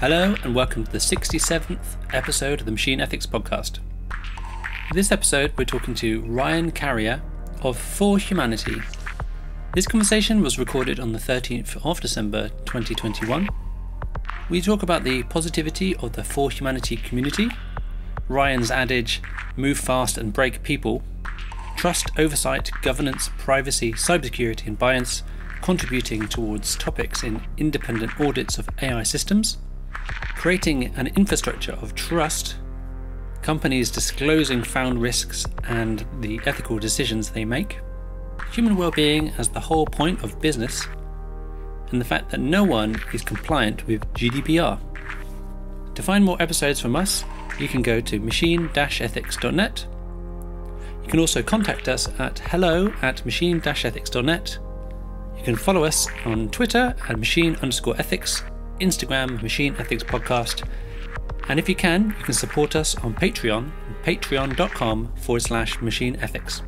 Hello and welcome to the 67th episode of the Machine Ethics Podcast. In this episode, we're talking to Ryan Carrier of ForHumanity. This conversation was recorded on the 13th of December 2021. We talk about the positivity of the ForHumanity community, Ryan's adage, move fast and break people, trust, oversight, governance, privacy, cybersecurity and bias, contributing towards topics in independent audits of AI systems, creating an infrastructure of trust, companies disclosing found risks and the ethical decisions they make, human well-being as the whole point of business, and the fact that no one is compliant with GDPR. To find more episodes from us, you can go to machine-ethics.net. You can also contact us at hello@machine-ethics.net. You can follow us on Twitter at machine_ethics, Instagram, Machine Ethics Podcast. And if you can support us on Patreon, patreon.com/machine ethics.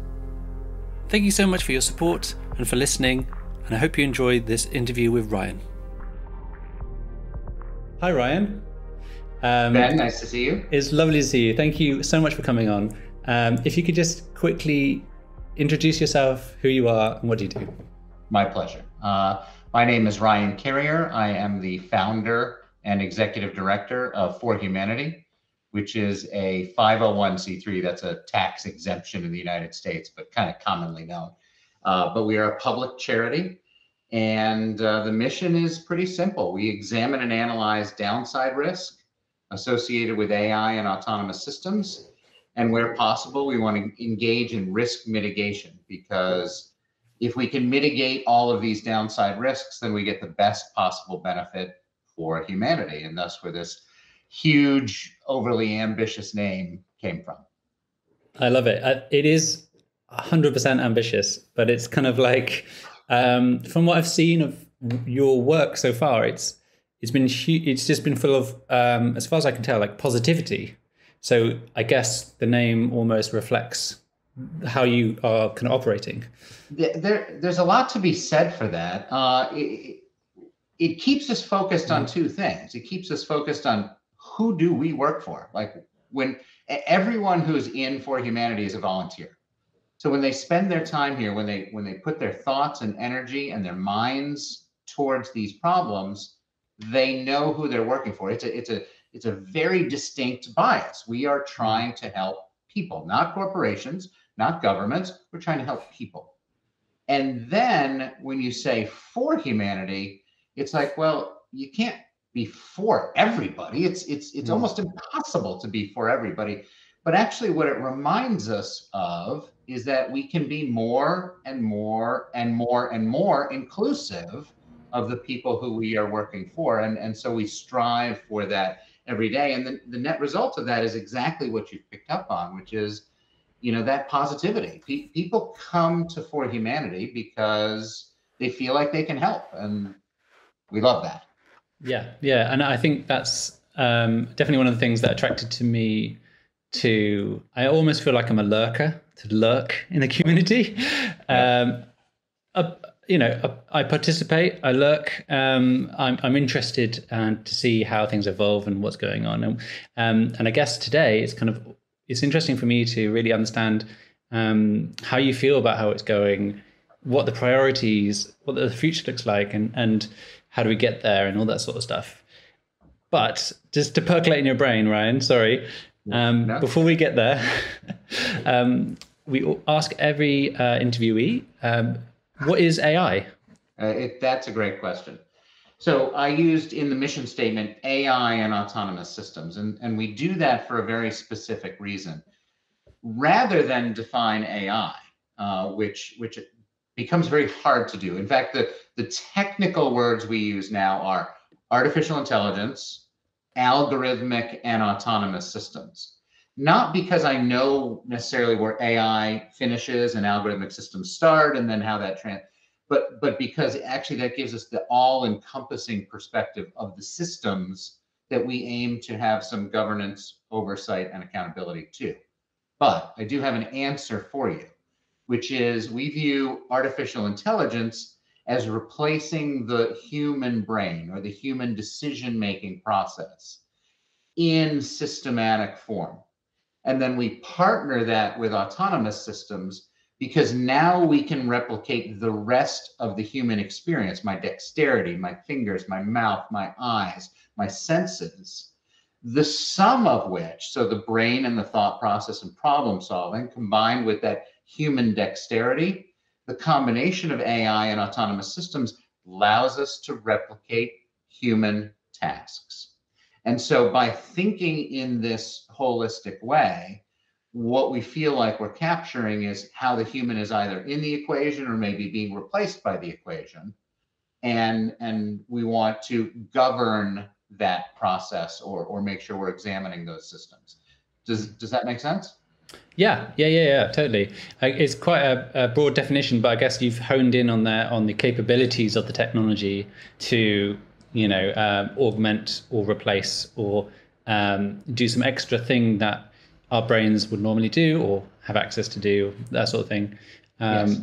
Thank you so much for your support and for listening, and I hope you enjoyed this interview with Ryan. Hi, Ryan. Ben, nice to see you. It's lovely to see you. Thank you so much for coming on. If you could just quickly introduce yourself, who you are, and what do you do? My pleasure. My name is Ryan Carrier. I am the founder and executive director of ForHumanity, which is a 501c3. That's a tax exemption in the United States, but kind of commonly known. But we are a public charity, and the mission is pretty simple. We examine and analyze downside risk associated with AI and autonomous systems. And where possible, we want to engage in risk mitigation, because if we can mitigate all of these downside risks, then we get the best possible benefit for humanity. And that's where this huge, overly ambitious name came from. I love it. It is 100% ambitious, but it's kind of like, from what I've seen of your work so far, it's been huge. It's just been full of, as far as I can tell, like positivity. So I guess the name almost reflects how you are kind of operating. There's a lot to be said for that. It keeps us focused on two things. It keeps us focused on who do we work for? Like, when everyone who's in ForHumanity is a volunteer. So when they spend their time here, when they put their thoughts and energy and their minds towards these problems, they know who they're working for. It's a very distinct bias. We are trying to help people, not corporations, not governments. We're trying to help people. And then when you say ForHumanity, it's like, well, you can't be for everybody. It's almost impossible to be for everybody. But actually what it reminds us of is that we can be more and more and more and more inclusive of the people who we are working for. And so we strive for that every day. And the net result of that is exactly what you've picked up on, which is, that positivity. People come to ForHumanity because they feel like they can help, and we love that. Yeah. And I think that's definitely one of the things that attracted me to, I almost feel like I'm a lurker, to lurk in the community. I participate, I lurk. I'm interested to see how things evolve and what's going on. And I guess today it's interesting for me to really understand how you feel about how it's going, what the priorities, what the future looks like, and how do we get there and all that sort of stuff. But just to percolate in your brain, Ryan, sorry, before we get there, we ask every interviewee, what is AI? That's a great question. So I used in the mission statement AI and autonomous systems, and we do that for a very specific reason. Rather than define AI, which it becomes very hard to do. In fact, the technical words we use now are artificial intelligence, algorithmic, and autonomous systems. Not because I know necessarily where AI finishes and algorithmic systems start, and then how that but because actually that gives us the all-encompassing perspective of the systems that we aim to have some governance, oversight, and accountability to. But I do have an answer for you, which is we view artificial intelligence as replacing the human brain or the human decision-making process in systematic form. And then we partner that with autonomous systems because now we can replicate the rest of the human experience, my dexterity, my fingers, my mouth, my eyes, my senses, the sum of which, so the brain and the thought process and problem solving combined with that human dexterity, the combination of AI and autonomous systems allows us to replicate human tasks. And so by thinking in this holistic way, what we feel like we're capturing is how the human is either in the equation or maybe being replaced by the equation. And we want to govern that process or make sure we're examining those systems. Does that make sense? Yeah, totally. It's quite a broad definition, but I guess you've honed in on the capabilities of the technology to, augment or replace or do some extra thing that our brains would normally do or have access to do, that sort of thing. Yes.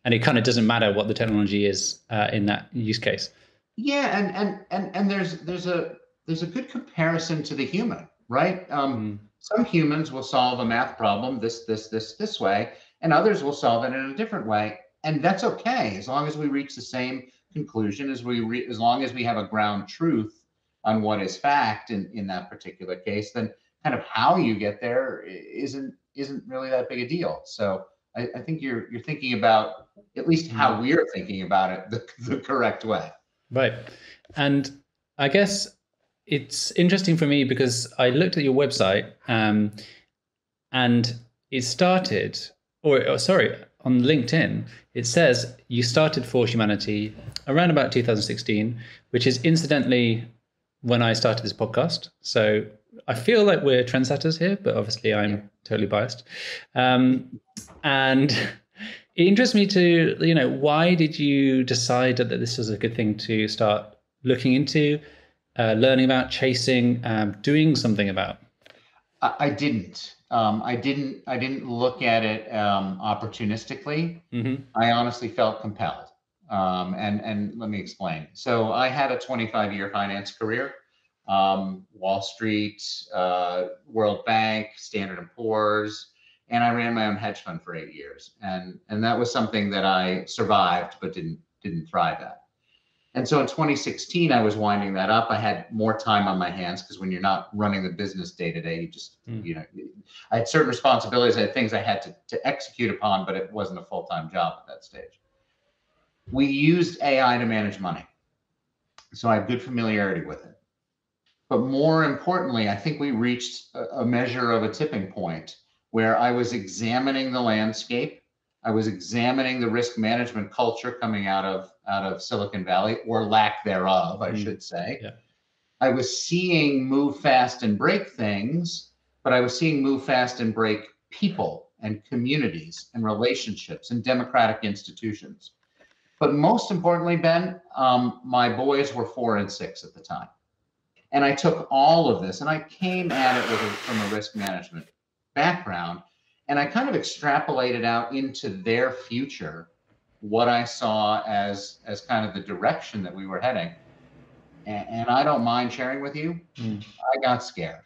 And it kind of doesn't matter what the technology is in that use case. Yeah, and there's a good comparison to the human, right? Some humans will solve a math problem this way, and others will solve it in a different way, and that's okay as long as we reach the same conclusion, as long as we have a ground truth on what is fact in that particular case. Then kind of how you get there isn't really that big a deal. So I think you're thinking about at least how we're thinking about it the correct way. Right. And I guess it's interesting for me because I looked at your website and it started, on LinkedIn, it says you started ForHumanity around about 2016, which is incidentally when I started this podcast. So I feel like we're trendsetters here, but obviously I'm totally biased. And it interests me to, why did you decide that this was a good thing to start looking into, learning about, chasing, doing something about? I didn't. I didn't look at it opportunistically. Mm-hmm. I honestly felt compelled. And let me explain. So I had a 25-year finance career, Wall Street, World Bank, Standard & Poor's, and I ran my own hedge fund for 8 years. And that was something that I survived, but didn't thrive at. And so in 2016, I was winding that up. I had more time on my hands because when you're not running the business day to day, you just, I had certain responsibilities. I had things I had to execute upon, but it wasn't a full-time job at that stage. We used AI to manage money. So I have good familiarity with it. But more importantly, I think we reached a measure of a tipping point where I was examining the landscape. I was examining the risk management culture coming out of Silicon Valley, or lack thereof, I should say. Yeah. I was seeing move fast and break things, but I was seeing move fast and break people and communities and relationships and democratic institutions. But most importantly, Ben, my boys were 4 and 6 at the time. And I took all of this and I came at it from a risk management background. And I kind of extrapolated out into their future what I saw as kind of the direction that we were heading. And I don't mind sharing with you, I got scared.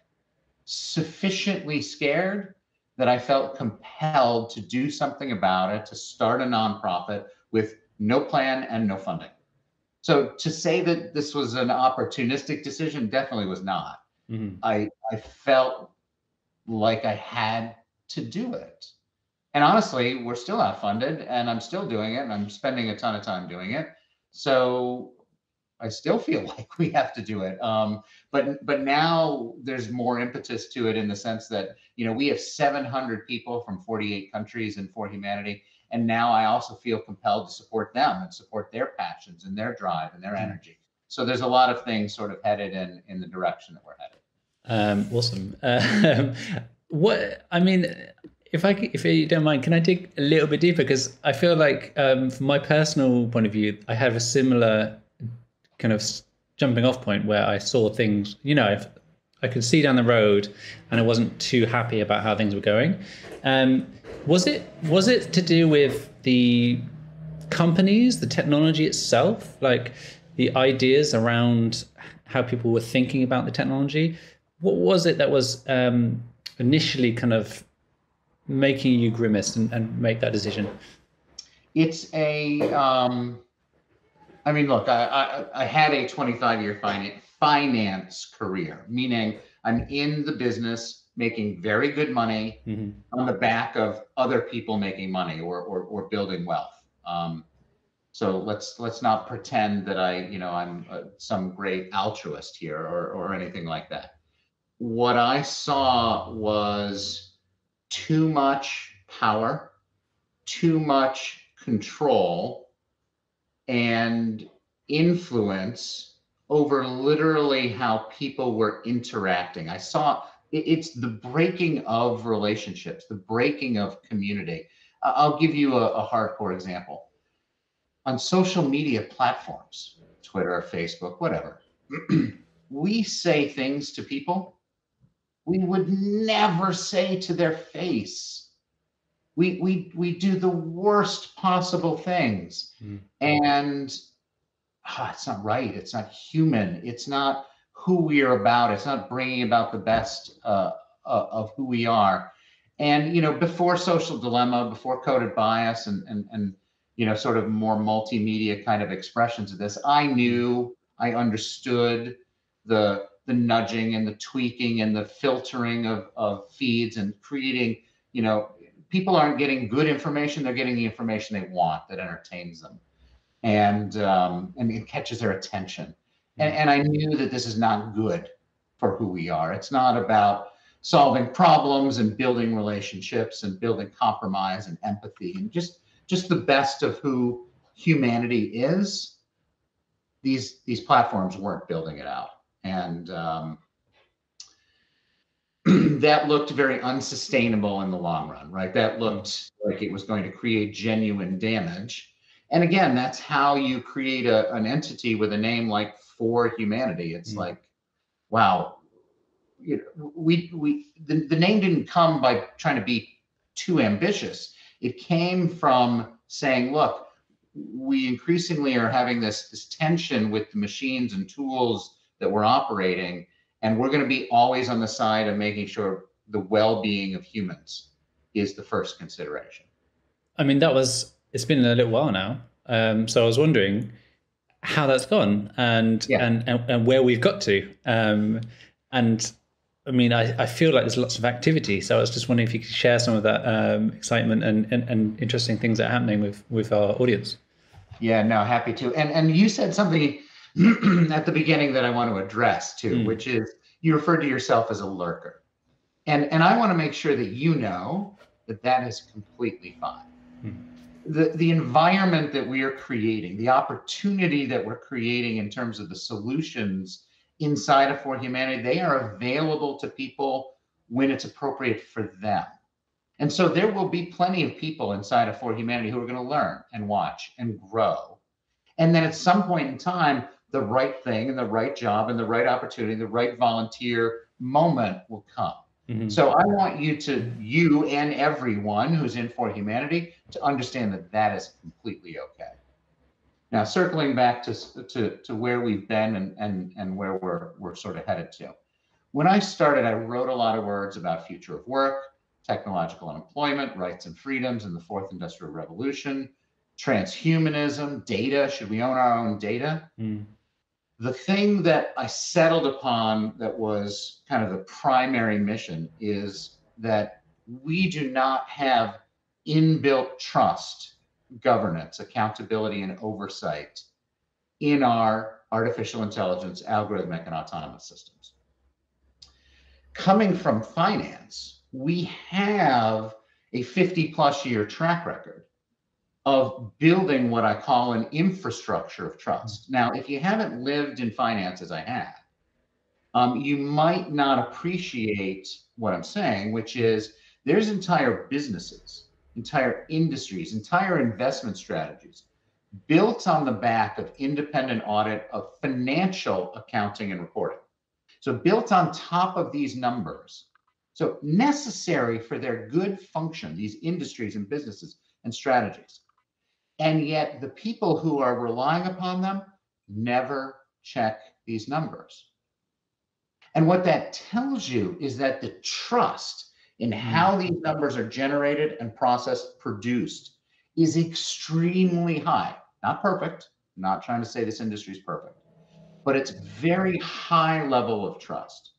Sufficiently scared that I felt compelled to do something about it, to start a nonprofit with no plan and no funding. So to say that this was an opportunistic decision definitely was not. Mm-hmm. I felt like I had to do it. And honestly, we're still outfunded and I'm still doing it and I'm spending a ton of time doing it. So I still feel like we have to do it. But now there's more impetus to it in the sense that, we have 700 people from 48 countries in ForHumanity. And now I also feel compelled to support them and support their passions and their drive and their energy. So there's a lot of things sort of headed in the direction that we're headed. Awesome. If you don't mind, can I dig a little bit deeper? Because I feel like from my personal point of view, I have a similar kind of jumping off point where I saw things, if I could see down the road and I wasn't too happy about how things were going. Was it to do with the companies, the technology itself, like the ideas around how people were thinking about the technology? What was it that was initially kind of making you grimace and make that decision? It's I mean, look, I had a 25-year finance career, meaning I'm in the business making very good money on the back of other people making money or building wealth. So let's not pretend that I'm some great altruist here or anything like that. What I saw was too much power, too much control, and influence over literally how people were interacting. I saw it's the breaking of relationships, the breaking of community. I'll give you a hardcore example. On social media platforms, Twitter, Facebook, whatever, we say things to people we would never say to their face. We do the worst possible things. And it's not right. It's not human. It's not who we are about. It's not bringing about the best of who we are. And, before Social Dilemma, before Coded Bias and sort of more multimedia kind of expressions of this, I understood the nudging and the tweaking and the filtering of feeds and creating, people aren't getting good information. They're getting the information they want that entertains them. And it catches their attention. And I knew that this is not good for who we are. It's not about solving problems and building relationships and building compromise and empathy and just the best of who humanity is. These platforms weren't building it out. And that looked very unsustainable in the long run, right? That looked like it was going to create genuine damage. And again, that's how you create an entity with a name like ForHumanity. It's like, wow, the name didn't come by trying to be too ambitious. It came from saying, look, we increasingly are having this tension with the machines and tools that we're operating, and we're going to be always on the side of making sure the well-being of humans is the first consideration. I mean, it's been a little while now. So I was wondering how that's gone and where we've got to. And I mean, I feel like there's lots of activity. So I was just wondering if you could share some of that excitement and interesting things that are happening with our audience. Yeah, no, happy to. And you said something at the beginning that I want to address too, which is you referred to yourself as a lurker. And I want to make sure that you know that is completely fine. The environment that we are creating, the opportunity that we're creating in terms of the solutions inside of ForHumanity, they are available to people when it's appropriate for them. And so there will be plenty of people inside of ForHumanity who are going to learn and watch and grow. And then at some point in time, the right thing and the right job and the right opportunity, the right volunteer moment will come. So I want you and everyone who's in ForHumanity to understand that is completely okay. Now, circling back to where we've been and where we're sort of headed to. When I started, I wrote a lot of words about future of work, technological unemployment, rights and freedoms in the fourth industrial revolution, transhumanism, data. Should we own our own data? The thing that I settled upon that was kind of the primary mission is that we do not have inbuilt trust, governance, accountability, and oversight in our artificial intelligence, algorithmic, and autonomous systems. Coming from finance, we have a 50+ year track record of building what I call an infrastructure of trust. Now, if you haven't lived in finance as I have, you might not appreciate what I'm saying, which is there's entire businesses, entire industries, entire investment strategies built on the back of independent audit of financial accounting and reporting. So built on top of these numbers. So necessary for their good function, these industries and businesses and strategies. And yet the people who are relying upon them never check these numbers. And what that tells you is that the trust in how these numbers are generated and processed, produced, is extremely high. Not perfect. I'm not trying to say this industry is perfect, but it's very high level of trust.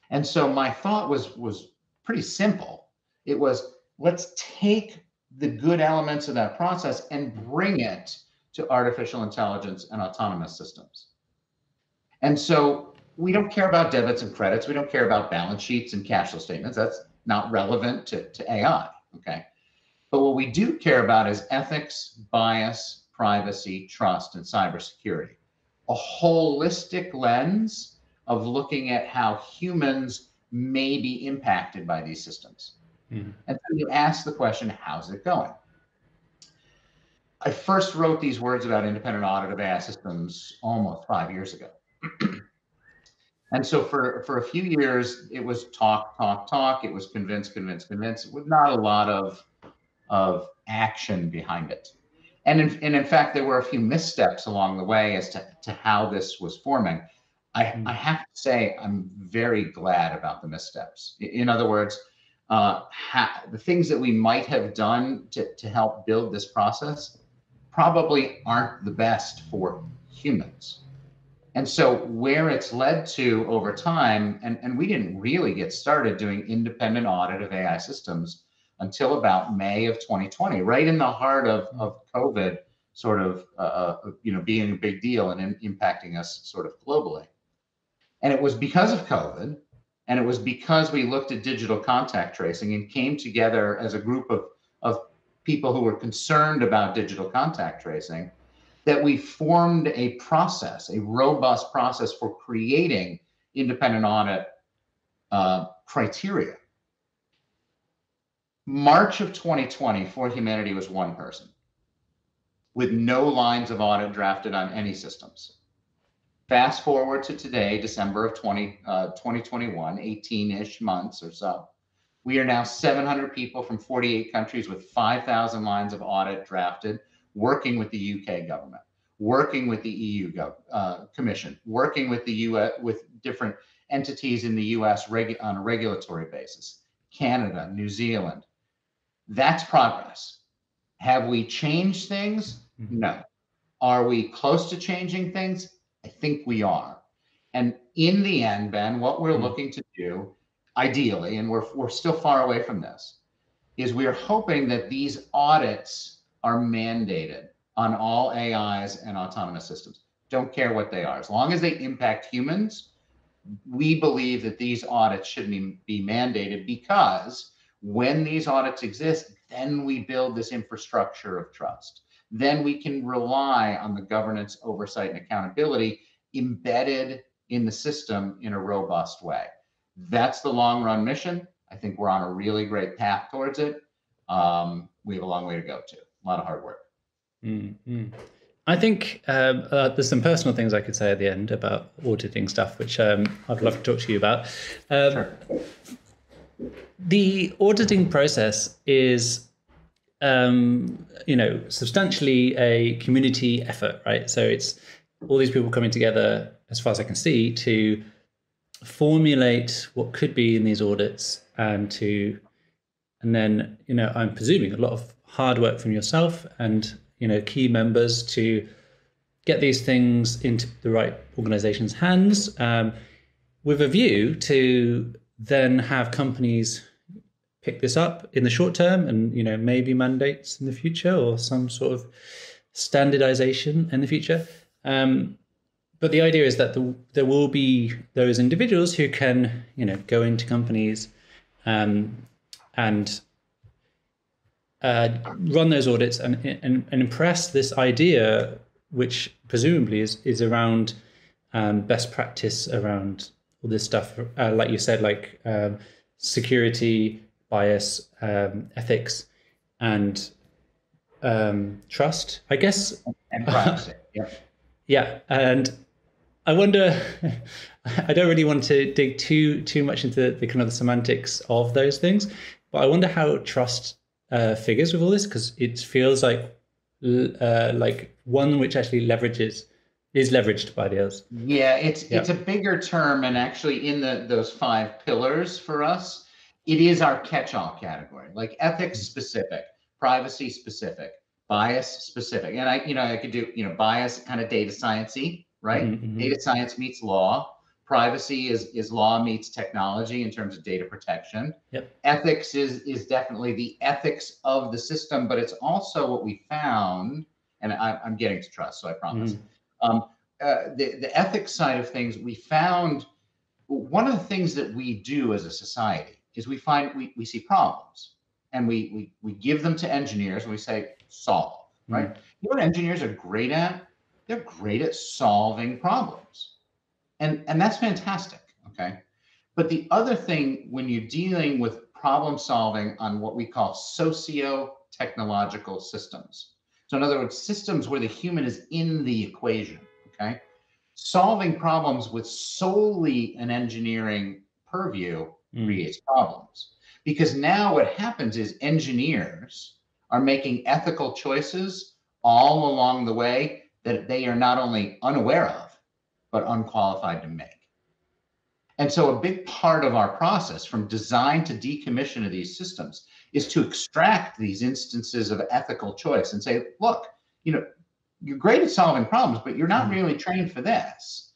And so my thought was pretty simple. It was, let's take the good elements of that process and bring it to artificial intelligence and autonomous systems. And so we don't care about debits and credits. We don't care about balance sheets and cash flow statements. That's not relevant to AI, okay? But what we do care about is ethics, bias, privacy, trust, and cybersecurity. A holistic lens of looking at how humans may be impacted by these systems. And so you ask the question, how's it going? I first wrote these words about independent audit of AI systems almost 5 years ago. And so for a few years, it was talk. It was convince, with not a lot of action behind it. And in fact, there were a few missteps along the way as to how this was forming. I have to say, I'm very glad about the missteps. In other words, the things that we might have done to help build this process probably aren't the best for humans. And so where it's led to over time, and we didn't really get started doing independent audit of AI systems until about May of 2020, right in the heart of COVID, sort of being a big deal and impacting us sort of globally. And it was because of COVID, and it was because we looked at digital contact tracing and came together as a group of people who were concerned about digital contact tracing, that we formed a process, a robust process for creating independent audit criteria. March of 2020, ForHumanity was one person with no lines of audit drafted on any systems. Fast forward to today, December of 2021, 18-ish months or so. We are now 700 people from 48 countries with 5,000 lines of audit drafted, working with the UK government, working with the EU Commission, working with the US, with different entities in the US on a regulatory basis, Canada, New Zealand. That's progress. Have we changed things? No. Are we close to changing things? I think we are. And in the end, Ben, what we're looking to do, ideally, and we're still far away from this, is we're hoping that these audits are mandated on all AIs and autonomous systems. Don't care what they are. As long as they impact humans, we believe that these audits should be mandated, because when these audits exist, then we build this infrastructure of trust. Then we can rely on the governance, oversight, and accountability embedded in the system in a robust way. That's the long run mission. I think we're on a really great path towards it. We have a long way to go too. A lot of hard work. I think there's some personal things I could say at the end about auditing stuff, which I'd love to talk to you about. Sure. The auditing process is, substantially a community effort, right? So it's all these people coming together, as far as I can see, to formulate what could be in these audits, and then, I'm presuming a lot of hard work from yourself and, key members to get these things into the right organization's hands, with a view to then have companies pick this up in the short term, and maybe mandates in the future, or some sort of standardization in the future. But the idea is that there will be those individuals who can go into companies and run those audits and impress this idea, which presumably is around best practice around all this stuff, like you said, like security, bias, ethics, and trust, I guess. And privacy. Yeah, and I wonder, I don't really want to dig too much into the kind of the semantics of those things, but I wonder how trust figures with all this, because it feels like like one which actually is leveraged by the others? Yeah, it's a bigger term, and actually in those 5 pillars for us, it is our catch-all category, like ethics specific, privacy specific, bias specific. And I could do, bias kind of data science-y, right? Data science meets law. Privacy is law meets technology in terms of data protection. Yep. Ethics is definitely the ethics of the system, but it's also what we found, and I'm getting to trust, so I promise. The ethics side of things, we found one of the things that we do as a society is we see problems, and we give them to engineers and we say solve, right? You know what engineers are great at? They're great at solving problems, and that's fantastic. Okay, but the other thing, when you're dealing with problem solving on what we call socio-technological systems, so in other words, systems where the human is in the equation, okay, solving problems with solely an engineering purview creates problems. Because now what happens is engineers are making ethical choices all along the way that they are not only unaware of, but unqualified to make. And so a big part of our process from design to decommission of these systems is to extract these instances of ethical choice and say, look, you're great at solving problems, but you're not really trained for this.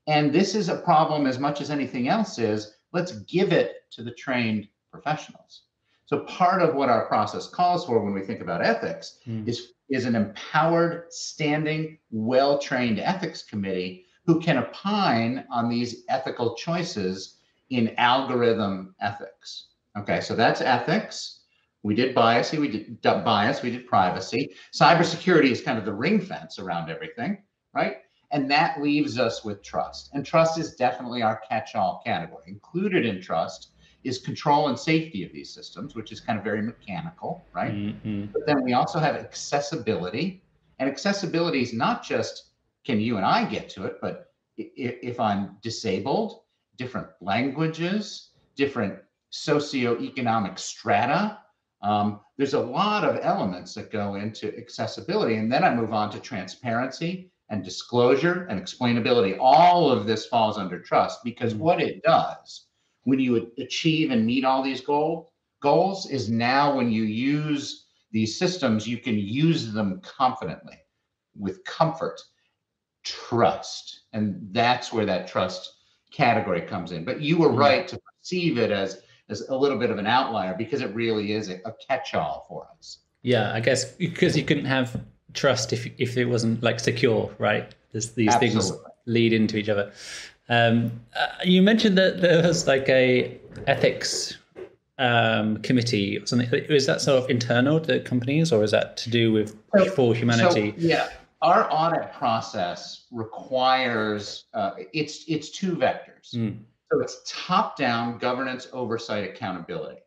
And this is a problem as much as anything else is. Let's give it to the trained professionals. So part of what our process calls for when we think about ethics is an empowered, standing, well-trained ethics committee who can opine on these ethical choices in algorithm ethics. Okay, so that's ethics. We did bias, we did privacy. Cybersecurity is kind of the ring fence around everything, right? And that leaves us with trust. And trust is definitely our catch-all category. Included in trust is control and safety of these systems, which is kind of very mechanical, right? But then we also have accessibility. And accessibility is not just, can you and I get to it, but if I'm disabled, different languages, different socioeconomic strata, there's a lot of elements that go into accessibility. And then I move on to transparency and disclosure and explainability. All of this falls under trust, because what it does when you achieve and meet all these goals is, now when you use these systems, you can use them confidently, with comfort, trust. And that's where that trust category comes in. But you were right to perceive it as a little bit of an outlier, because it really is a catch-all for us. Yeah, I guess because you couldn't have trust if it wasn't like secure, right? These things lead into each other. You mentioned that there was like a ethics committee or something. Is that sort of internal to companies, or is that to do with ForHumanity? Yeah, our audit process requires it's 2 vectors. So it's top-down governance, oversight, accountability.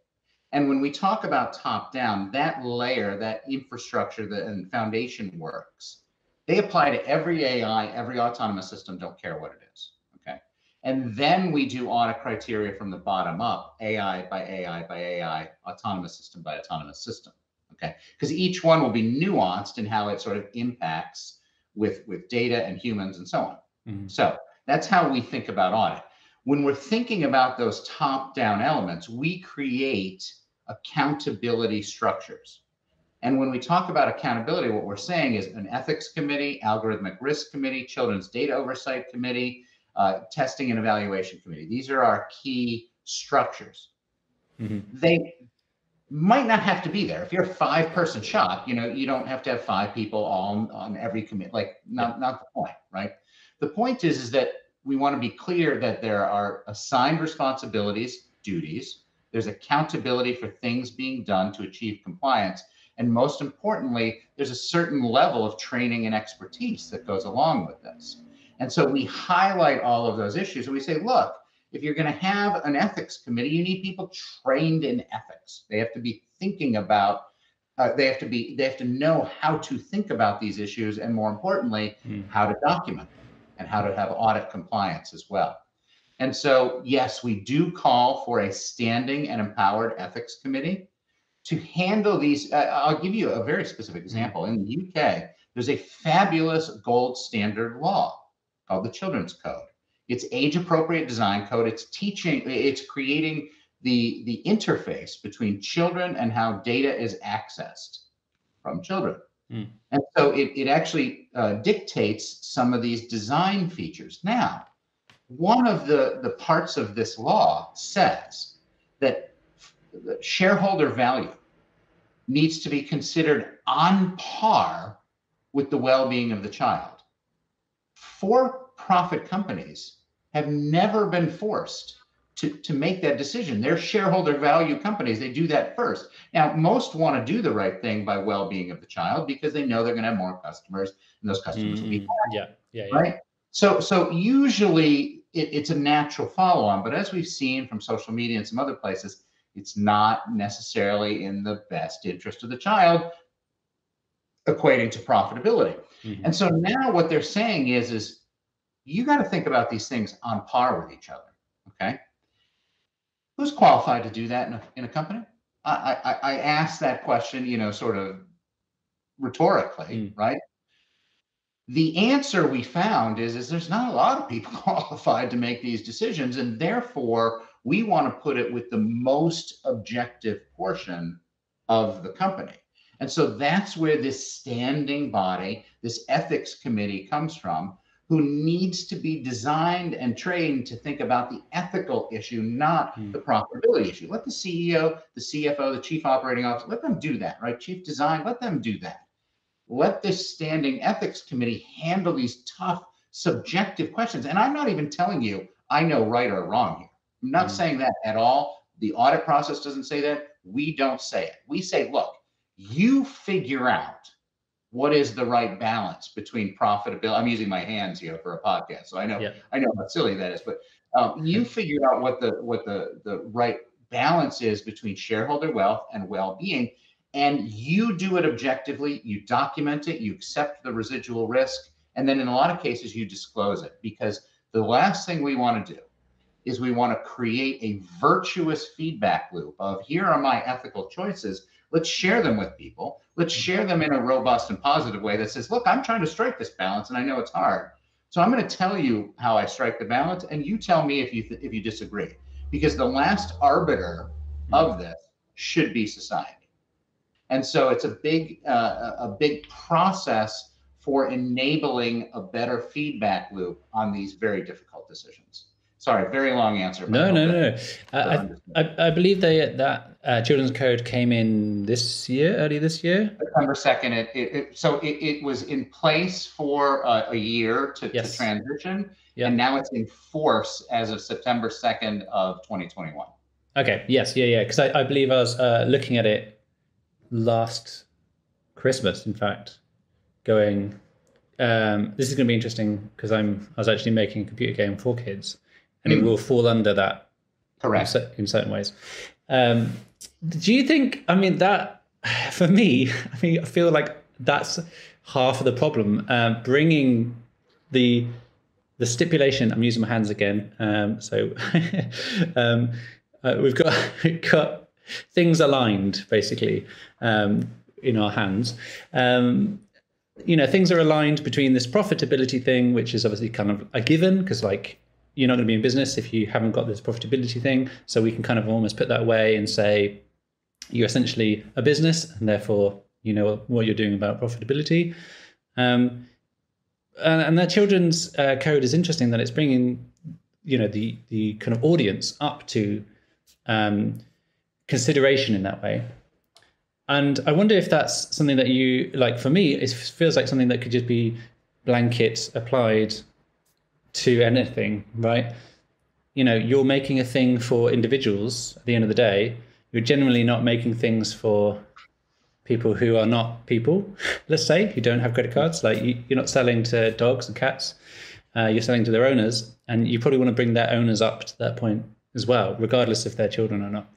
And when we talk about top-down, that layer, that infrastructure and foundation works, they apply to every AI, every autonomous system, don't care what it is. Okay. And then we do audit criteria from the bottom up, AI by AI by AI, autonomous system by autonomous system. Okay. Because each one will be nuanced in how it sort of impacts with data and humans and so on. So that's how we think about audit. When we're thinking about those top-down elements, we create accountability structures. And when we talk about accountability, what we're saying is an ethics committee, algorithmic risk committee, children's data oversight committee, testing and evaluation committee. These are our key structures. They might not have to be there. If you're a 5-person shop, you don't have to have 5 people all on every committee. Like, not the point, right? The point is that we want to be clear that there are assigned responsibilities, duties. There's accountability for things being done to achieve compliance. And most importantly, there's a certain level of training and expertise that goes along with this. And so we highlight all of those issues, and we say, look, if you're going to have an ethics committee, you need people trained in ethics. They have to be thinking about, they have to know how to think about these issues, and more importantly, how to document them, and how to have audit compliance as well. And so, yes, we do call for a standing and empowered ethics committee. to handle these. I'll give you a very specific example. In the UK, there's a fabulous gold standard law called the Children's Code. It's age-appropriate design code. It's creating the interface between children and how data is accessed from children. And so it actually dictates some of these design features. Now, one of the parts of this law says that shareholder value needs to be considered on par with the well-being of the child. For-profit companies have never been forced to make that decision. They're shareholder value companies. They do that first. Now, most want to do the right thing by well-being of the child because they know they're going to have more customers, and those customers will be happy, right? So usually it's a natural follow-on, but as we've seen from social media and some other places, it's not necessarily in the best interest of the child, equating to profitability. And so now what they're saying is you got to think about these things on par with each other, okay? Who's qualified to do that in a company? I asked that question, sort of rhetorically, right? The answer we found is there's not a lot of people qualified to make these decisions, and therefore we want to put it with the most objective portion of the company. And so that's where this standing body, this ethics committee comes from, who needs to be designed and trained to think about the ethical issue, not the profitability issue. Let the CEO, the CFO, the chief operating officer, let them do that, right? Chief design, let them do that. Let this standing ethics committee handle these tough, subjective questions. And I'm not even telling you I know right or wrong here. I'm not saying that at all. The audit process doesn't say that. We don't say it. We say, look, you figure out what is the right balance between profitability. I'm using my hands here for a podcast, so I know how silly that is. But you figure out what the right balance is between shareholder wealth and well-being, and you do it objectively. You document it. You accept the residual risk, and then in a lot of cases you disclose it. Because the last thing we want to do is we want to create a virtuous feedback loop of here are my ethical choices. Let's share them with people. Let's share them in a robust and positive way that says, look, I'm trying to strike this balance and I know it's hard. So I'm going to tell you how I strike the balance and you tell me if you disagree. Because the last arbiter of this should be society. And so it's a big process for enabling a better feedback loop on these very difficult decisions. Sorry, very long answer. No. I believe that Children's Code came in early this year. September 2nd. So it was in place for a year to transition, and now it's in force as of September 2nd of 2021. Okay. Yes. Because I believe I was looking at it last Christmas, in fact, going, this is going to be interesting because I was actually making a computer game for kids. And it will fall under that, correct, in certain ways. Do you think? I mean, that for me, I feel like that's half of the problem. Bringing the stipulation. I'm using my hands again. We've got things aligned basically in our hands. Things are aligned between this profitability thing, which is obviously kind of a given because you're not going to be in business if you haven't got this profitability thing. So we can kind of almost put that away and say you're essentially a business and therefore you know what you're doing about profitability. And that children's code is interesting that it's bringing, the kind of audience up to consideration in that way. And I wonder if that's something that you, for me, it feels like something that could just be blanket applied to anything, right? You're making a thing for individuals at the end of the day. You're generally not making things for people who are not people, let's say, who don't have credit cards. You're not selling to dogs and cats. You're selling to their owners, and you probably want to bring their owners up to that point as well, regardless if they're children or not.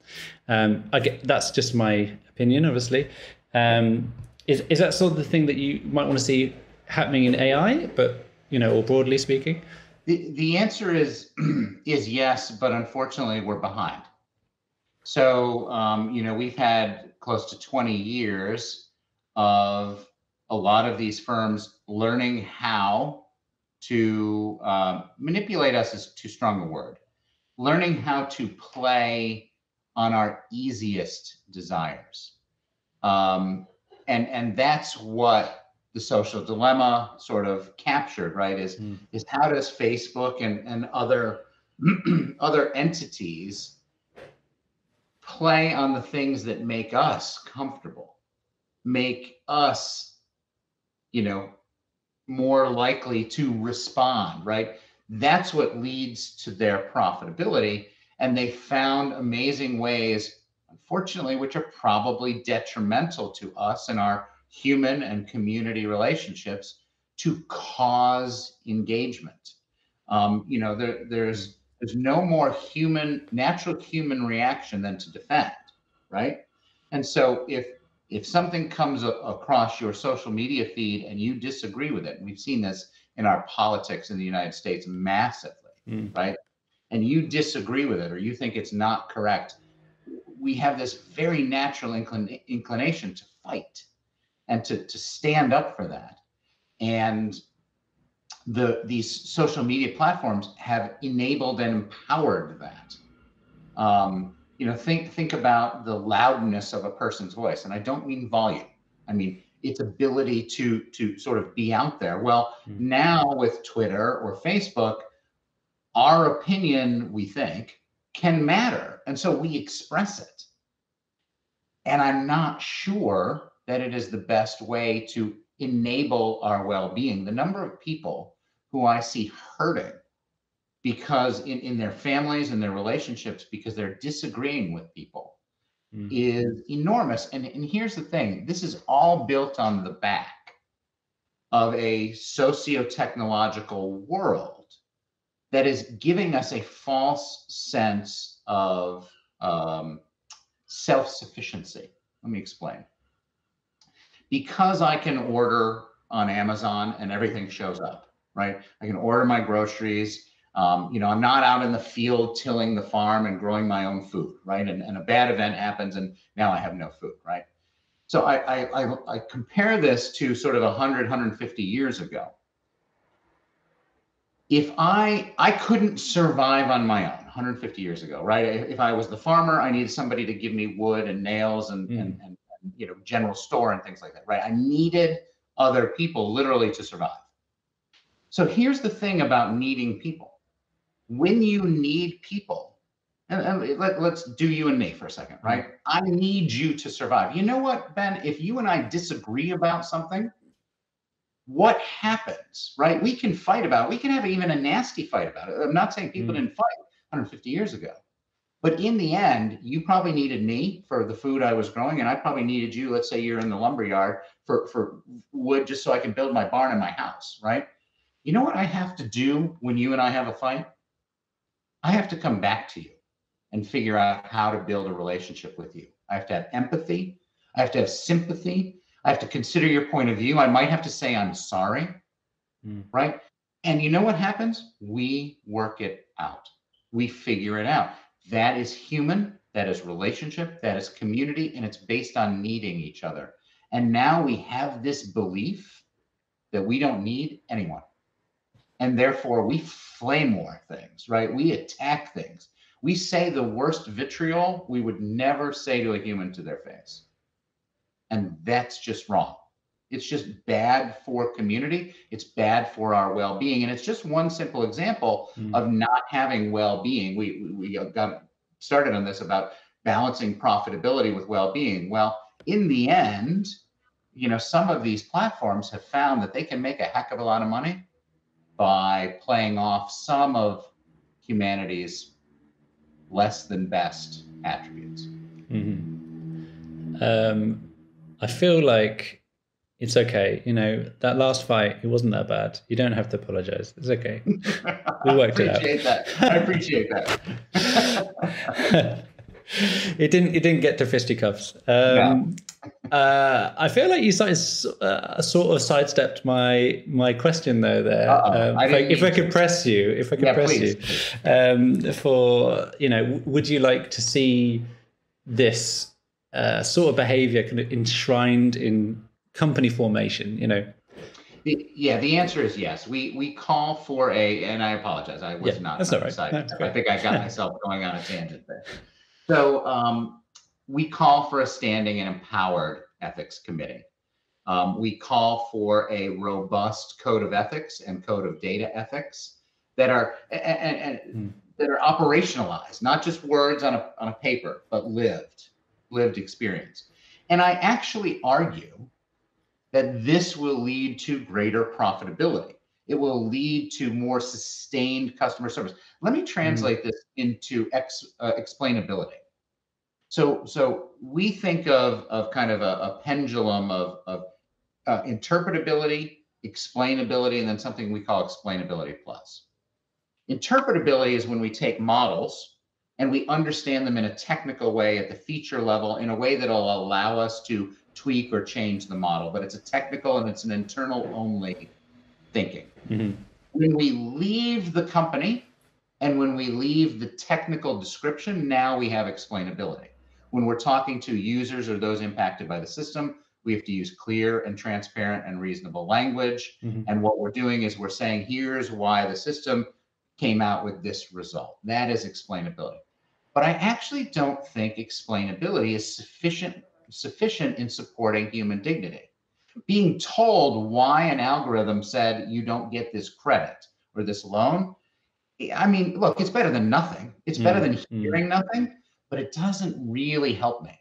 That's just my opinion, obviously. Is that sort of the thing that you might want to see happening in AI, but or broadly speaking? The answer is yes, but unfortunately we're behind. So we've had close to 20 years of a lot of these firms learning how to manipulate us is too strong a word, learning how to play on our easiest desires. And that's what the social dilemma sort of captured, right? Is how does Facebook and other other entities play on the things that make us comfortable, make us, more likely to respond, right? That's what leads to their profitability. And they found amazing ways, unfortunately, which are probably detrimental to us and our human and community relationships, to cause engagement. There's no more natural human reaction than to defend, right? And so if something comes across your social media feed and you disagree with it, and we've seen this in our politics in the United States massively, right? And you disagree with it, or you think it's not correct, we have this very natural inclination to fight and to stand up for that. And these social media platforms have enabled and empowered that. Think about the loudness of a person's voice, and I don't mean volume. I mean its ability to sort of be out there. Well, now with Twitter or Facebook, our opinion, we think, can matter, and so we express it. And I'm not sure that it is the best way to enable our well-being. The number of people who I see hurting because in their families and their relationships, because they're disagreeing with people, is enormous. And here's the thing, this is all built on the back of a socio-technological world that is giving us a false sense of self-sufficiency. Let me explain. Because I can order on Amazon and everything shows up, right? I can order my groceries. I'm not out in the field tilling the farm and growing my own food, right? And a bad event happens and now I have no food, right? So I compare this to sort of 100, 150 years ago. If I couldn't survive on my own 150 years ago, right? If I was the farmer, I needed somebody to give me wood and nails and general store and things like that, right? I needed other people literally to survive. So here's the thing about needing people. When you need people, and let's do you and me for a second, right? I need you to survive. You know what, Ben? If you and I disagree about something, what happens, right? We can fight about it. We can have even a nasty fight about it. I'm not saying people didn't fight 150 years ago. But in the end, you probably needed me for the food I was growing, and I probably needed you. Let's say you're in the lumberyard for wood just so I can build my barn and my house, right? You know what I have to do when you and I have a fight? I have to come back to you and figure out how to build a relationship with you. I have to have empathy. I have to have sympathy. I have to consider your point of view. I might have to say, I'm sorry, right? And you know what happens? We work it out. We figure it out. That is human, that is relationship, that is community, and it's based on needing each other. And now we have this belief that we don't need anyone. And therefore we flame war things, right? We attack things. We say the worst vitriol we would never say to a human to their face. And that's just wrong. It's just bad for community. It's bad for our well-being. And it's just one simple example of not having well-being. We got started on this about balancing profitability with well-being. Well, in the end, some of these platforms have found that they can make a heck of a lot of money by playing off some of humanity's less than best attributes. I feel like it's okay. That last fight, it wasn't that bad. You don't have to apologize. It's okay. We worked it out. I appreciate that. It didn't get to fisticuffs. No. I feel like you sort of sidestepped my question though there. If I could press you, for would you like to see this sort of behavior kind of enshrined in company formation, The answer is yes. We call for and I apologize, I was not that's all right. I think I got myself going on a tangent there. So we call for a standing and empowered ethics committee. We call for a robust code of ethics and code of data ethics that are that are operationalized, not just words on a paper, but lived experience. And I actually argue that this will lead to greater profitability. It will lead to more sustained customer service. Let me translate this into explainability. So we think of kind of a pendulum of interpretability, explainability, and then something we call explainability plus. Interpretability is when we take models and we understand them in a technical way at the feature level, in a way that'll allow us to tweak or change the model, but it's a technical and it's an internal only thinking. When we leave the company and when we leave the technical description, now we have explainability. When we're talking to users or those impacted by the system, we have to use clear and transparent and reasonable language. And what we're doing is we're saying, here's why the system came out with this result. That is explainability. But I actually don't think explainability is sufficient in supporting human dignity. Being told why an algorithm said you don't get this credit or this loan, I mean, look, it's better than nothing. It's better than hearing nothing, but it doesn't really help me.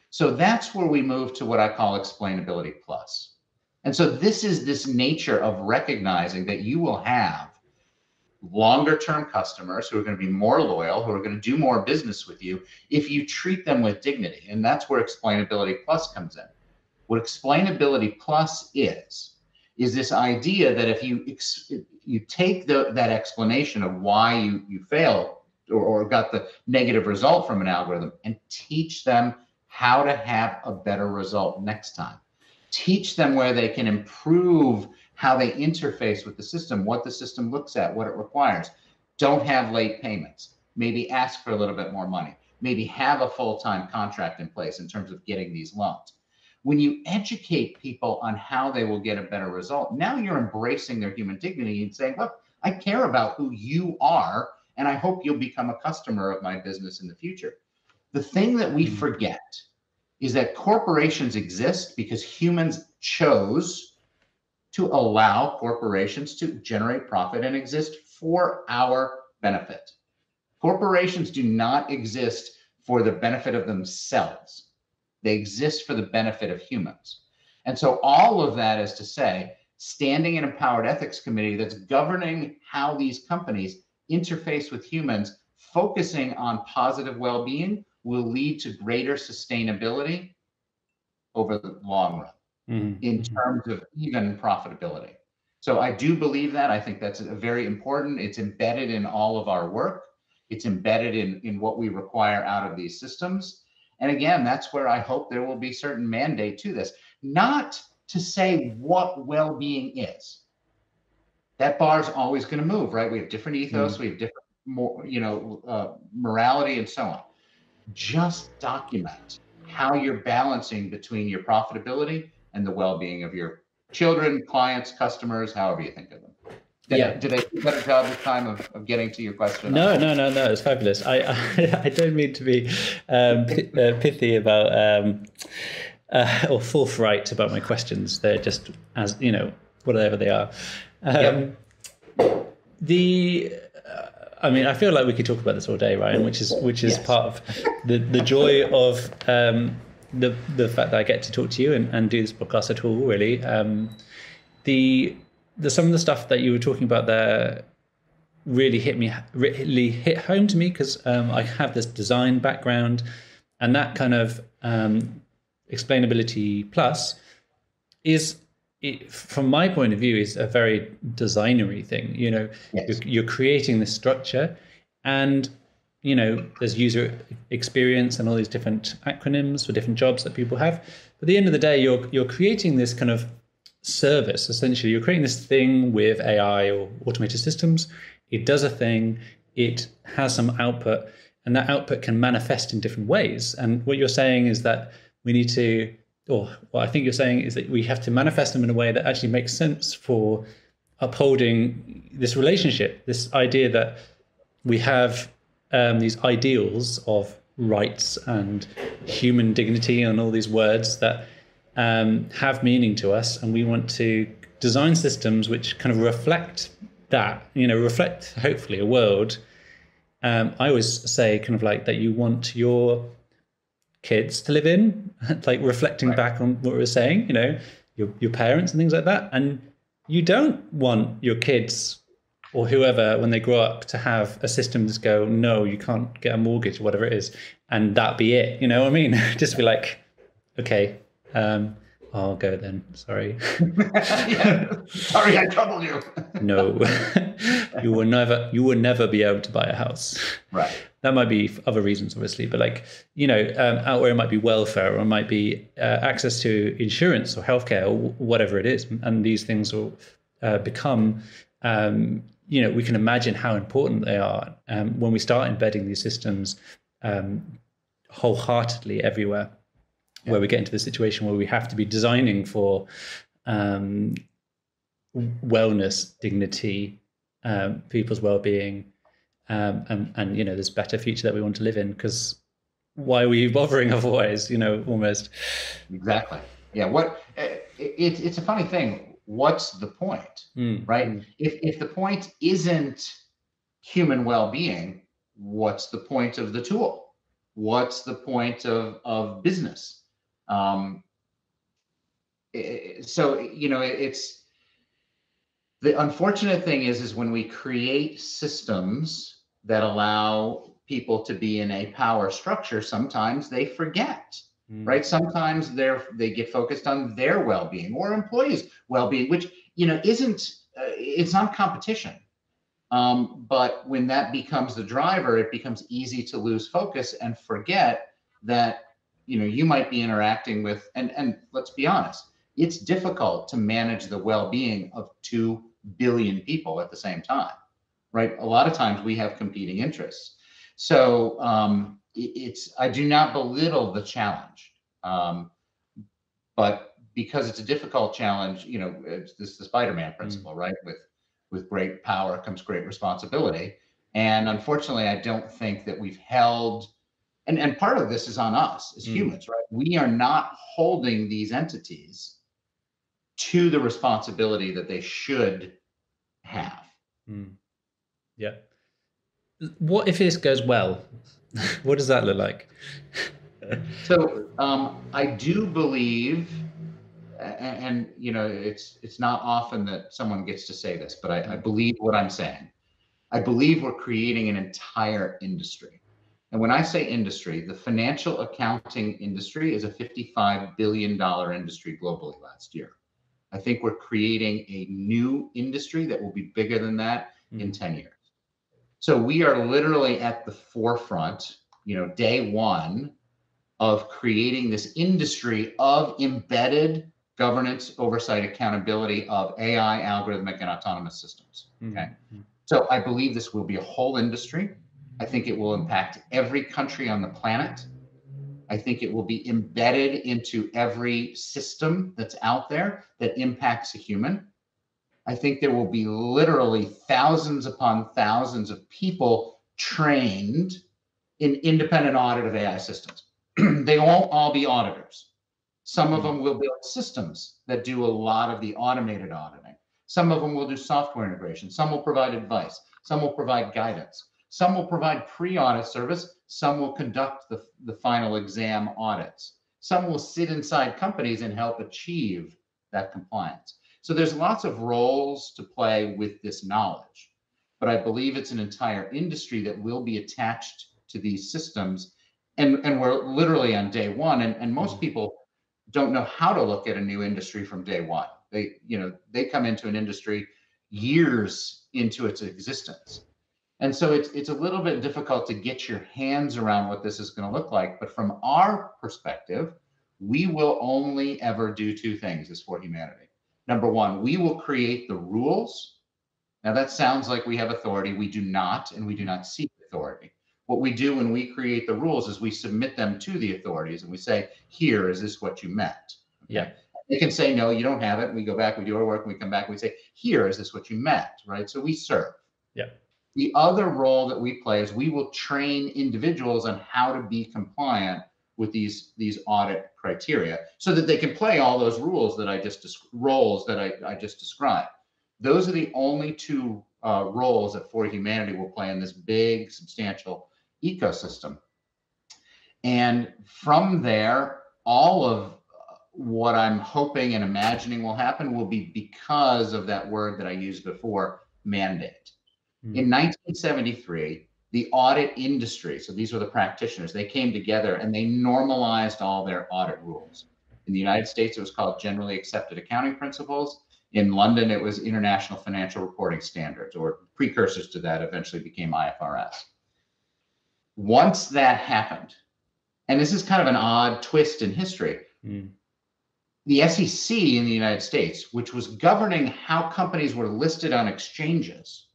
So that's where we move to what I call explainability plus. And so this is this nature of recognizing that you will have longer term customers who are going to be more loyal, who are going to do more business with you if you treat them with dignity. And that's where explainability plus comes in. What explainability plus is this idea that if you take that explanation of why you failed or got the negative result from an algorithm and teach them how to have a better result next time. Teach them where they can improve how they interface with the system, what the system looks at, what it requires. Don't have late payments. Maybe ask for a little bit more money. Maybe have a full-time contract in place in terms of getting these loans. When you educate people on how they will get a better result, now you're embracing their human dignity and saying, look, I care about who you are, and I hope you'll become a customer of my business in the future. The thing that we forget is that corporations exist because humans chose to allow corporations to generate profit and exist for our benefit. Corporations do not exist for the benefit of themselves. They exist for the benefit of humans. And so all of that is to say, standing an empowered ethics committee that's governing how these companies interface with humans, focusing on positive well-being, will lead to greater sustainability over the long run in terms of even profitability. So I do believe that. I think that's very important. It's embedded in all of our work. It's embedded in what we require out of these systems. And again, that's where I hope there will be certain mandate to this, not to say what well-being is. That bar is always going to move, right? We have different ethos, we have different morality and so on. Just document how you're balancing between your profitability and the well-being of your children, clients, customers, however you think of them. Did I do a better job this time of getting to your question? No, it's fabulous. I don't mean to be pithy about or forthright about my questions. They're just as whatever they are. I mean, I feel like we could talk about this all day, Ryan, which is yes. Part of the joy of the fact that I get to talk to you and do this podcast at all. Really, some of the stuff that you were talking about there really hit home to me because I have this design background, and that kind of explainability plus is, from my point of view, is a very designery thing. Yes. You're creating this structure, and there's user experience and all these different acronyms for different jobs that people have. But at the end of the day, you're creating this kind of service. Essentially, you're creating this thing with AI or automated systems. It does a thing. It has some output, and that output can manifest in different ways. And what you're saying is that we need to, or what I think you're saying is that we have to manifest them in a way that actually makes sense for upholding this relationship, this idea that we have these ideals of rights and human dignity and all these words that have meaning to us, and we want to design systems which kind of reflect that, reflect hopefully a world. I always say kind of like that you want your kids to live in, like reflecting back on what we were saying, your parents and things like that. And you don't want your kids or whoever, when they grow up, to have a system that's go, no, you can't get a mortgage or whatever it is, and that be it. You know what I mean? Just be like, okay, I'll go then. Sorry. Sorry, I troubled you. No, you will never be able to buy a house. Right. That might be for other reasons, obviously, but out where it might be welfare, or it might be access to insurance or healthcare or whatever it is, and these things will become. We can imagine how important they are when we start embedding these systems wholeheartedly everywhere. Where we get into the situation where we have to be designing for wellness, dignity, people's well-being, and this better future that we want to live in. Because why were you bothering otherwise? Almost. Exactly. Yeah. It's a funny thing. What's the point, right? If the point isn't human well-being, what's the point of the tool? What's the point of business? It's the unfortunate thing is when we create systems that allow people to be in a power structure, sometimes they forget, right? Sometimes they get focused on their well-being or employees' well-being, which, it's not competition. But when that becomes the driver, it becomes easy to lose focus and forget that you might be interacting with, and let's be honest, it's difficult to manage the well-being of 2 billion people at the same time, right? A lot of times we have competing interests. So I do not belittle the challenge, but because it's a difficult challenge, it's the Spider-Man principle, right? With great power comes great responsibility. And unfortunately, I don't think that we've held. And part of this is on us as humans, right? We are not holding these entities to the responsibility that they should have. Yeah. What if this goes well? What does that look like? So I do believe, and it's not often that someone gets to say this, but I believe what I'm saying. I believe we're creating an entire industry. And when I say industry, the financial accounting industry is a $55 billion industry globally last year. I think we're creating a new industry that will be bigger than that in 10 years. So we are literally at the forefront, day one of creating this industry of embedded governance, oversight, accountability of AI, algorithmic, and autonomous systems. Okay. So I believe this will be a whole industry. I think it will impact every country on the planet. I think it will be embedded into every system that's out there that impacts a human. I think there will be literally thousands upon thousands of people trained in independent audit of AI systems. They won't all be auditors. Some of them will build systems that do a lot of the automated auditing. Some of them will do software integration. Some will provide advice. Some will provide guidance. Some will provide pre-audit service. Some will conduct the final exam audits. Some will sit inside companies and help achieve that compliance. So there's lots of roles to play with this knowledge, but I believe it's an entire industry that will be attached to these systems. And we're literally on day one, and most people don't know how to look at a new industry from day one. They come into an industry years into its existence. And so it's a little bit difficult to get your hands around what this is going to look like. But from our perspective, we will only ever do 2 things as ForHumanity. Number one, we will create the rules. Now that sounds like we have authority. We do not, and we do not seek authority. what we do when we create the rules is we submit them to the authorities and we say, here, is this what you meant? Okay? Yeah. They can say, no, you don't have it. We go back, we do our work, and we come back, and we say, here, is this what you meant, right? So we serve. Yeah. The other role that we play is we will train individuals on how to be compliant with these audit criteria so that they can play all those rules that I just roles that I just described. Those are the only two roles that ForHumanity will play in this big, substantial ecosystem. And from there, all of what I'm hoping and imagining will happen will be because of that word that I used before, mandate. In 1973, the audit industry, so these were the practitioners, they came together and they normalized all their audit rules. In the United States, it was called Generally Accepted Accounting Principles. In London, it was International Financial Reporting Standards, or precursors to that eventually became IFRS. Once that happened, and this is kind of an odd twist in history, the SEC in the United States, which was governing how companies were listed on exchanges,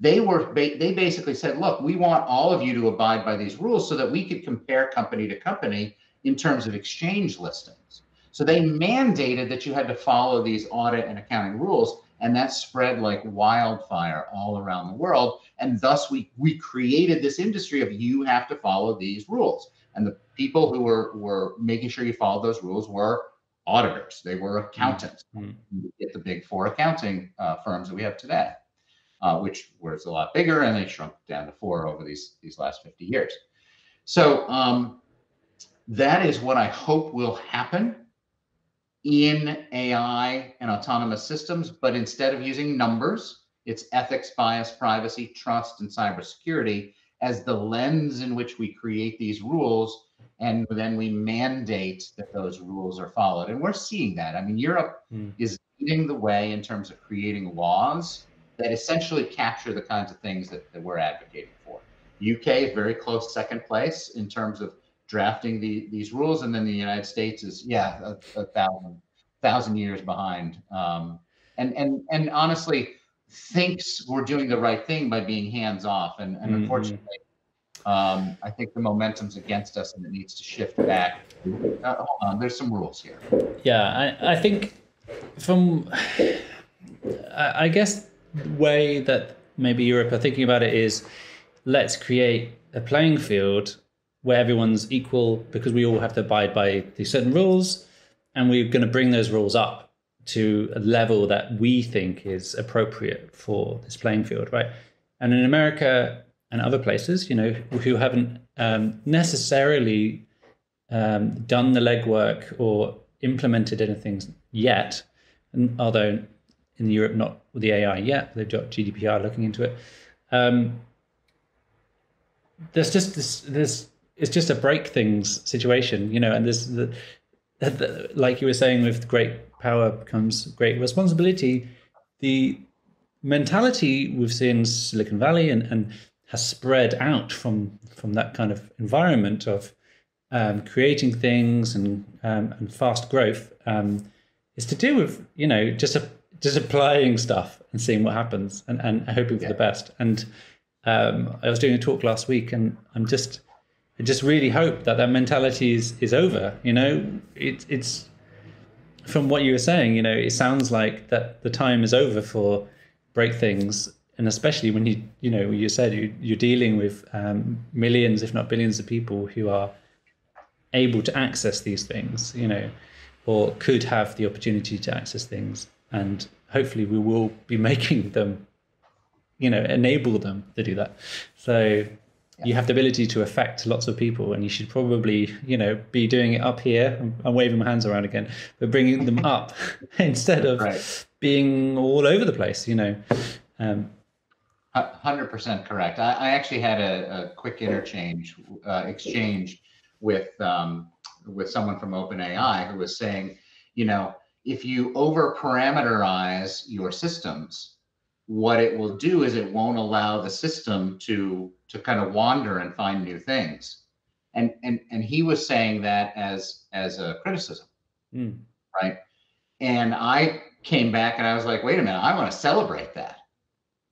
they basically said, look, we want all of you to abide by these rules so that we could compare company to company in terms of exchange listings. So they mandated that you had to follow these audit and accounting rules, and that spread like wildfire all around the world. And thus we created this industry of you have to follow these rules. And the people who were making sure you followed those rules were auditors. They were accountants. You get the big four accounting firms that we have today, which was a lot bigger, and they shrunk down to four over these last 50 years. So that is what I hope will happen in AI and autonomous systems, but instead of using numbers, it's ethics, bias, privacy, trust, and cybersecurity as the lens in which we create these rules, and then we mandate that those rules are followed. And we're seeing that. I mean, Europe is leading the way in terms of creating laws that essentially capture the kinds of things that we're advocating for. UK is very close second place in terms of drafting these rules, and then the United States is a thousand years behind, and honestly thinks we're doing the right thing by being hands off, and unfortunately I think the momentum's against us and it needs to shift back. Hold on, there's some rules here. Yeah, I think I guess the way that maybe Europe are thinking about it is, let's create a playing field where everyone's equal because we all have to abide by these certain rules, and we're going to bring those rules up to a level that we think is appropriate for this playing field, right? And in America and other places, who haven't necessarily done the legwork or implemented anything yet, and although in Europe not with the AI yet, they've got GDPR looking into it. There's just it's just a break things situation, and there's like you were saying, with great power comes great responsibility. The mentality we've seen in Silicon Valley and has spread out from that kind of environment of creating things and fast growth is to do with just applying stuff and seeing what happens and hoping for the best. And I was doing a talk last week, and I just really hope that mentality is over. It's from what you were saying, it sounds like that the time is over for break things, and especially when you said you're dealing with millions, if not billions, of people who are able to access these things, or could have the opportunity to access things, and hopefully we will be making them, enable them to do that. So you have the ability to affect lots of people, and you should probably, be doing it up here. I'm waving my hands around again, but bringing them up instead of being all over the place, 100% correct. I actually had a quick exchange with someone from OpenAI who was saying, if you over parameterize your systems, what it will do is it won't allow the system to kind of wander and find new things. And he was saying that as a criticism, right? And I came back and I was like, wait a minute, I want to celebrate that,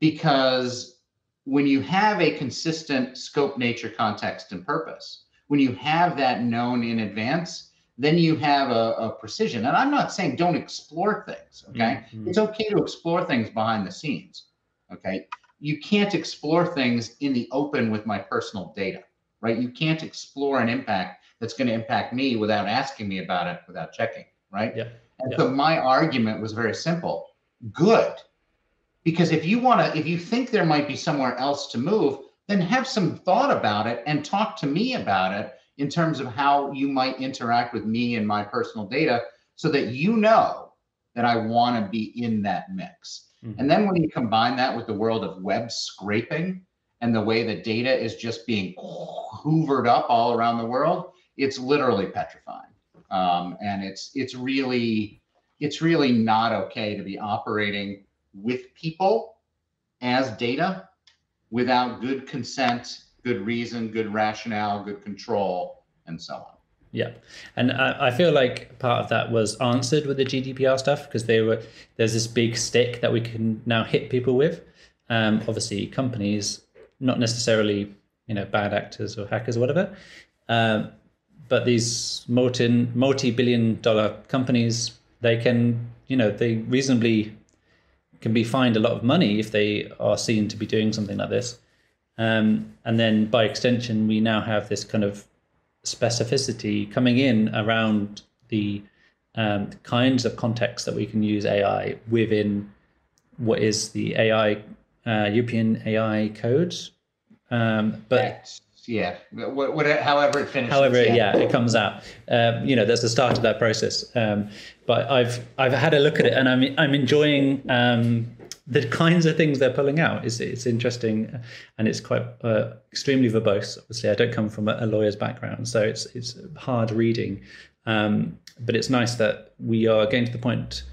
because when you have a consistent scope, nature, context, and purpose, when you have that known in advance, then you have a precision. And I'm not saying don't explore things, okay? Mm-hmm. It's okay to explore things behind the scenes, okay? You can't explore things in the open with my personal data, right? You can't explore an impact that's going to impact me without asking me about it, without checking, right? Yeah. And so my argument was very simple. Good. Because if you think there might be somewhere else to move, then have some thought about it and talk to me about it in terms of how you might interact with me and my personal data so that you know that I want to be in that mix. Mm-hmm. And then when you combine that with the world of web scraping and the way that data is just being hoovered up all around the world, it's literally petrifying. And it's really not okay to be operating with people as data without good consent, good reason, good rationale, good control, and so on. Yeah. And I feel like part of that was answered with the GDPR stuff, because there's this big stick that we can now hit people with. Obviously companies, not necessarily, bad actors or hackers or whatever, but these multi-billion-dollar companies, they can, they reasonably can be fined a lot of money if they are seen to be doing something like this. And then by extension, we now have this kind of specificity coming in around the kinds of contexts that we can use AI within what is the AI, European AI code. Yeah, however it finishes. It comes out. There's the start of that process. But I've had a look at it, and I'm enjoying the kinds of things they're pulling out. It's interesting, and it's quite extremely verbose. Obviously, I don't come from a lawyer's background, so it's hard reading. But it's nice that we are getting to the point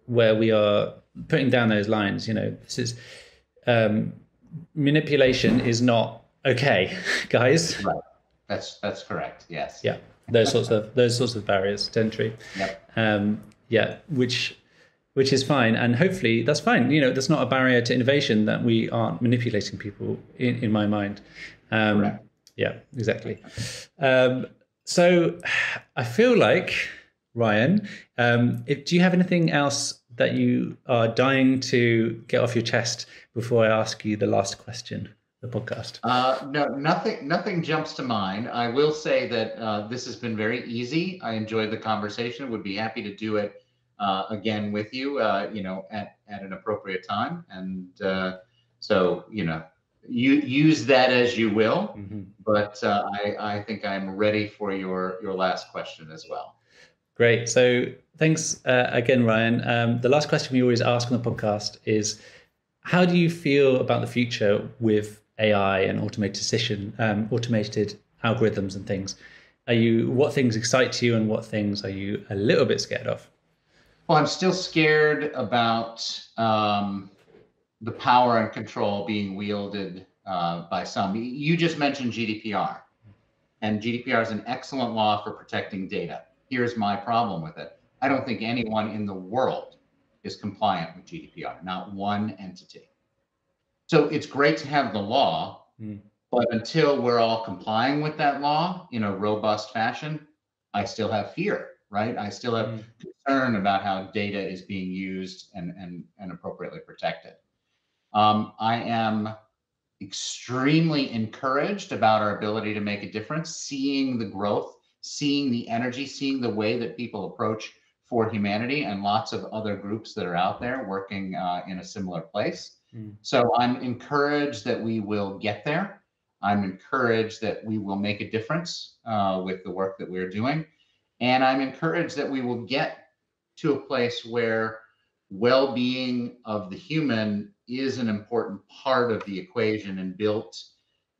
where we are putting down those lines. This is manipulation is not okay, guys. Right. That's correct. Yes. Yeah. Those sorts of barriers to entry. Yep. Which is fine, and hopefully that's fine. That's not a barrier to innovation that we aren't manipulating people in my mind. Correct. Yeah, exactly. So I feel like, Ryan, do you have anything else that you are dying to get off your chest before I ask you the last question? The podcast? No, nothing jumps to mind. I will say that this has been very easy. I enjoyed the conversation. Would be happy to do it again with you, at an appropriate time. And so, you use that as you will. Mm-hmm. But I think I'm ready for your last question as well. Great. So thanks again, Ryan. The last question we always ask on the podcast is, how do you feel about the future with AI and automated algorithms and things? What things excite you, and what things are you a little bit scared of? Well, I'm still scared about the power and control being wielded by some. You just mentioned GDPR, and GDPR is an excellent law for protecting data. Here's my problem with it. I don't think anyone in the world is compliant with GDPR, not one entity. So it's great to have the law, but until we're all complying with that law in a robust fashion, I still have fear, right? I still have concern about how data is being used and appropriately protected. I am extremely encouraged about our ability to make a difference, seeing the growth, seeing the energy, seeing the way that people approach ForHumanity and lots of other groups that are out there working in a similar place. So I'm encouraged that we will get there. I'm encouraged that we will make a difference with the work that we're doing. And I'm encouraged that we will get to a place where well-being of the human is an important part of the equation and built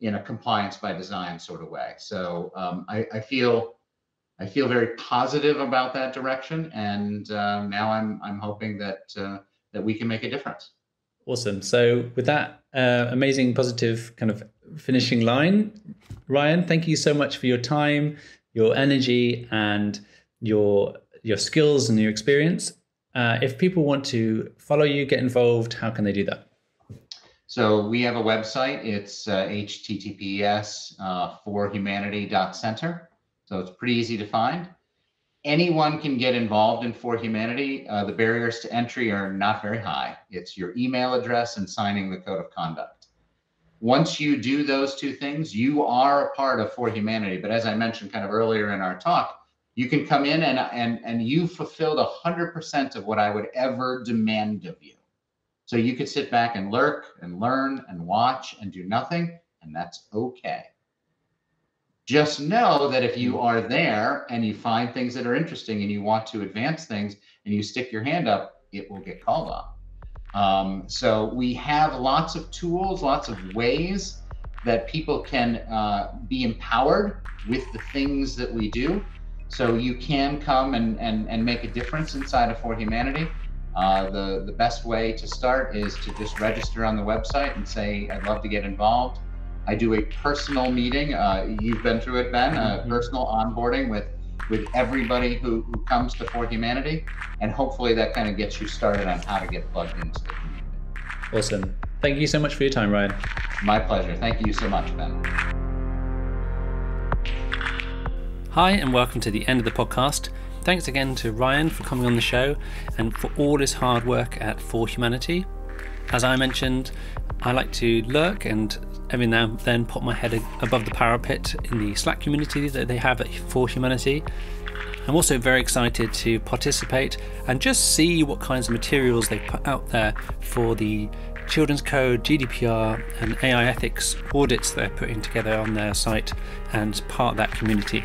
in a compliance by design sort of way. So I feel very positive about that direction. And now I'm hoping that we can make a difference. Awesome. So with that amazing, positive kind of finishing line, Ryan, thank you so much for your time, your energy, and your skills and your experience. If people want to follow you, get involved, how can they do that? So we have a website. It's https forhumanity.center. So it's pretty easy to find. Anyone can get involved in ForHumanity. The barriers to entry are not very high. It's your email address and signing the code of conduct. Once you do those two things, you are a part of ForHumanity. But as I mentioned kind of earlier in our talk, you can come in and you fulfilled 100% of what I would ever demand of you. So you could sit back and lurk and learn and watch and do nothing, and that's okay. Just know that if you are there and you find things that are interesting and you want to advance things and you stick your hand up, it will get called on. So we have lots of tools, lots of ways that people can be empowered with the things that we do. So you can come and make a difference inside of ForHumanity. The best way to start is to just register on the website and say, I'd love to get involved. I do a personal meeting. You've been through it, Ben, personal onboarding with everybody who comes to ForHumanity. And hopefully that kind of gets you started on how to get plugged into the community. Awesome. Thank you so much for your time, Ryan. My pleasure. Thank you so much, Ben. Hi, and welcome to the end of the podcast. Thanks again to Ryan for coming on the show and for all his hard work at ForHumanity. As I mentioned, I like to lurk and every now and then pop my head above the parapet in the Slack community that they have at ForHumanity. I'm also very excited to participate and just see what kinds of materials they put out there for the Children's Code, GDPR and AI ethics audits they're putting together on their site and part of that community.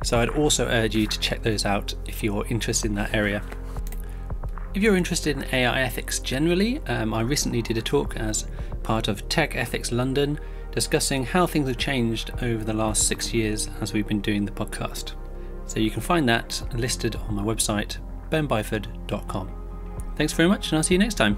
So I'd also urge you to check those out if you're interested in that area. If you're interested in AI ethics generally, I recently did a talk as part of Tech Ethics London discussing how things have changed over the last 6 years as we've been doing the podcast. So you can find that listed on my website, benbyford.com. Thanks very much, and I'll see you next time.